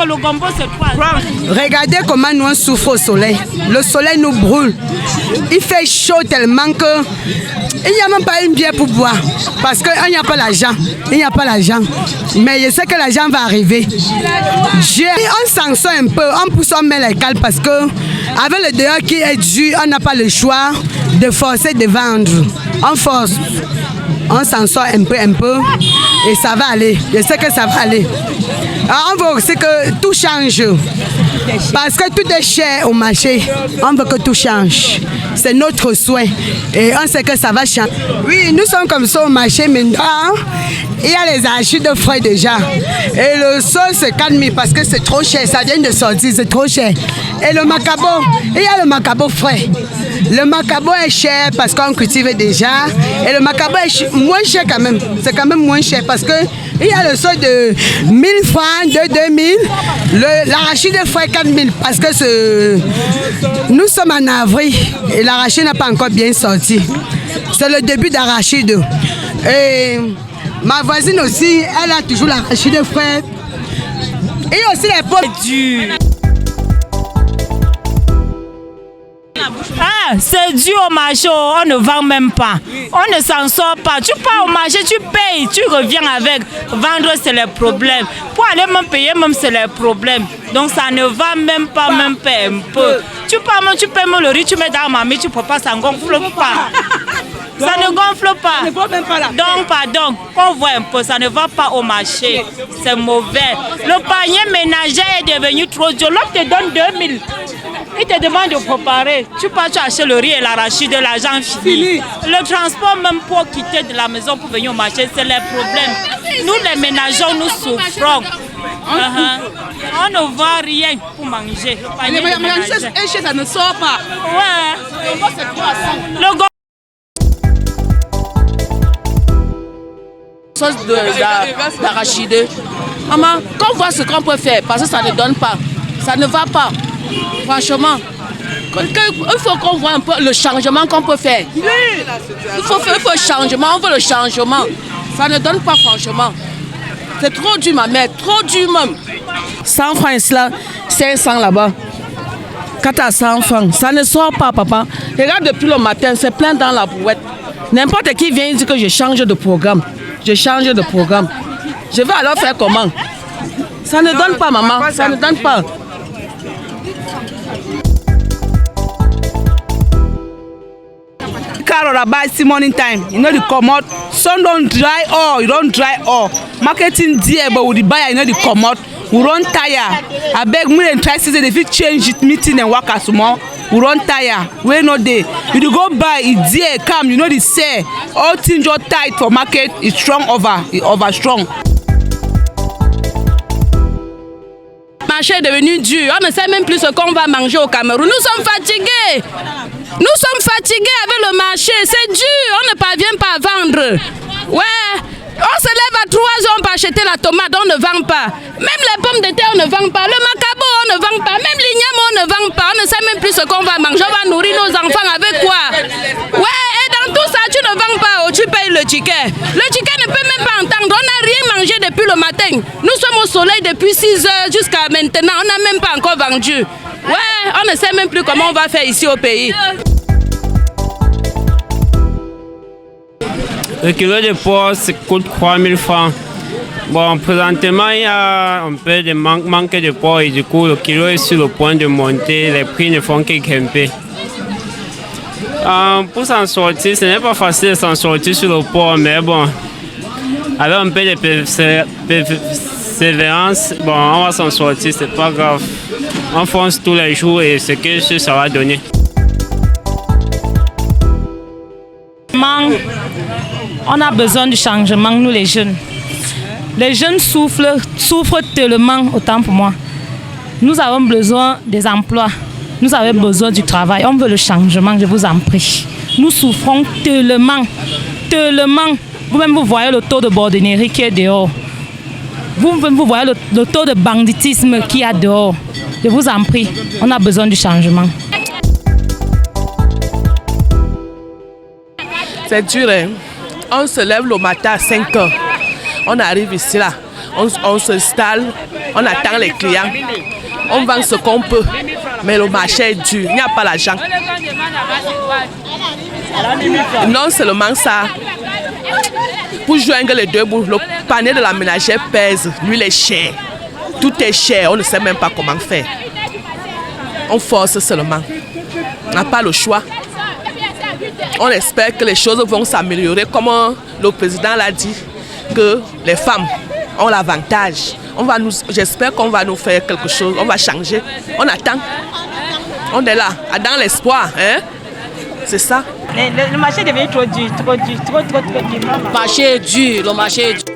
que le gombo c'est quoi? Regardez comment nous on souffre au soleil. Le soleil nous brûle. Il fait chaud tellement que il n'y a même pas une bière pour boire. Parce qu'il n'y a pas l'argent. Il n'y a pas l'argent. Mais je sais que l'argent va arriver. On s'en sort un peu. On pousse, on met les cales parce que avec le dehors qui est dû, on n'a pas le choix de forcer de vendre. On force. On s'en sort un peu et ça va aller. Je sais que ça va aller. Alors on veut aussi que tout change. Parce que tout est cher au marché. On veut que tout change. C'est notre souhait. Et on sait que ça va changer. Oui, nous sommes comme ça au marché maintenant. Il y a les achats de frais déjà. Et le sol se calme parce que c'est trop cher. Ça vient de sortir, c'est trop cher. Et le macabo, il y a le macabo frais. Le macabo est cher parce qu'on cultive déjà. Et le macabo est moins cher quand même. C'est quand même moins cher parce que il y a le sol de 1000 francs, de 2000. L'arachide de frais 4000 parce que nous sommes en avril et l'arachide n'a pas encore bien sorti. C'est le début d'arachide. Et ma voisine aussi, elle a toujours l'arachide de frais. Et aussi les pommes. Ah, c'est dû au marché, on ne vend même pas. On ne s'en sort pas. Tu pars au marché, tu payes, tu reviens avec. Vendre, c'est le problème. Pour aller même payer, même c'est le problème. Donc ça ne va même pas un peu. Tu pars, tu payes le riz, tu mets dans ma main, tu ne peux pas, ça ne gonfle pas. Ça ne gonfle pas. Donc, pardon, qu'on voit un peu, ça ne va pas au marché. C'est mauvais. Le panier ménager est devenu trop dur. L'autre te donne 2000. Il te demande de préparer. Tu pars, tu achètes le riz et l'arachide, l'argent fini. Le transport, même pour quitter de la maison pour venir au marché, c'est le problème. Nous, les ménageurs, nous souffrons. On ne voit rien pour manger. Ça ne sort pas. Ouais. Le d'arachide. Maman, qu'on voit ce qu'on peut faire, parce que ça ne donne pas. Ça ne va pas. Franchement. Il faut qu'on voit un peu le changement qu'on peut faire. Il faut le changement, on veut le changement. Ça ne donne pas franchement. C'est trop dur ma mère, trop dur même. 100 francs ici là, 500 là-bas. Quand tu as 100 francs, ça ne sort pas papa. Regarde depuis le matin, c'est plein dans la brouette. N'importe qui vient dire que je change de programme. Je change de programme. Je vais alors faire comment? Ça ne donne pas maman, ça ne donne pas. Carol about morning time, you know the commode. Sun don't dry all, you don't dry all. Marketing there, but with the buyer, you know the commode. We run tire. I beg me and try season if it change it meeting and work as more. We run tire. We no day. You go buy it there, come, you know the say. All things are tight for market, it's strong over strong. Le marché est devenu dur. On ne sait même plus ce qu'on va manger au Cameroun. Nous sommes fatigués. Nous sommes fatigués avec le marché. C'est dur. On ne parvient pas à vendre. Ouais. On se lève à 3 heures pour acheter la tomate. On ne vend pas. Même les pommes de terre, on ne vend pas. Le macabo, on ne vend pas. Même l'igname, on ne vend pas. On ne sait même plus ce qu'on va manger. On va nourrir nos enfants avec quoi? Ouais. Et dans tout ça, tu ne vends pas. Oh, tu payes le ticket. Le ticket ne peut même pas entendre. On n'a rien mangé depuis le matin. Nous sommes au soleil depuis 6 heures jusqu'à maintenant. On n'a même pas encore vendu. Ouais, on ne sait même plus comment on va faire ici au pays. Le kilo de porc coûte 3000 francs. Bon, présentement, il y a un peu de manque de porc et du coup, le kilo est sur le point de monter. Les prix ne font que grimper. Pour s'en sortir, ce n'est pas facile de s'en sortir sur le porc, mais bon, avec un peu de persévérance, bon, on va s'en sortir, c'est pas grave. On fonce tous les jours et ce que ça va donner. On a besoin du changement, nous les jeunes. Les jeunes souffrent tellement, autant pour moi. Nous avons besoin des emplois, nous avons besoin du travail. On veut le changement, je vous en prie. Nous souffrons tellement. Vous-même, vous voyez le taux de bordinerie qui est dehors. Vous-même, vous voyez le taux de banditisme qu'il y a dehors. Je vous en prie, on a besoin du changement. C'est dur, hein? On se lève le matin à 5 heures. On arrive ici, là. On s'installe. On attend les clients. On vend ce qu'on peut. Mais le marché est dur. Il n'y a pas l'argent. Non seulement ça. Pour joindre les deux bouts, le panier de la ménagère pèse. L'huile est chère. Tout est cher. On ne sait même pas comment faire. On force seulement. On n'a pas le choix. On espère que les choses vont s'améliorer. Comme le président l'a dit, que les femmes ont l'avantage. J'espère qu'on va nous faire quelque chose. On va changer. On attend. On est là, dans l'espoir. Hein? C'est ça. Le marché devient trop dur, trop dur. Le marché est dur, le marché est dur.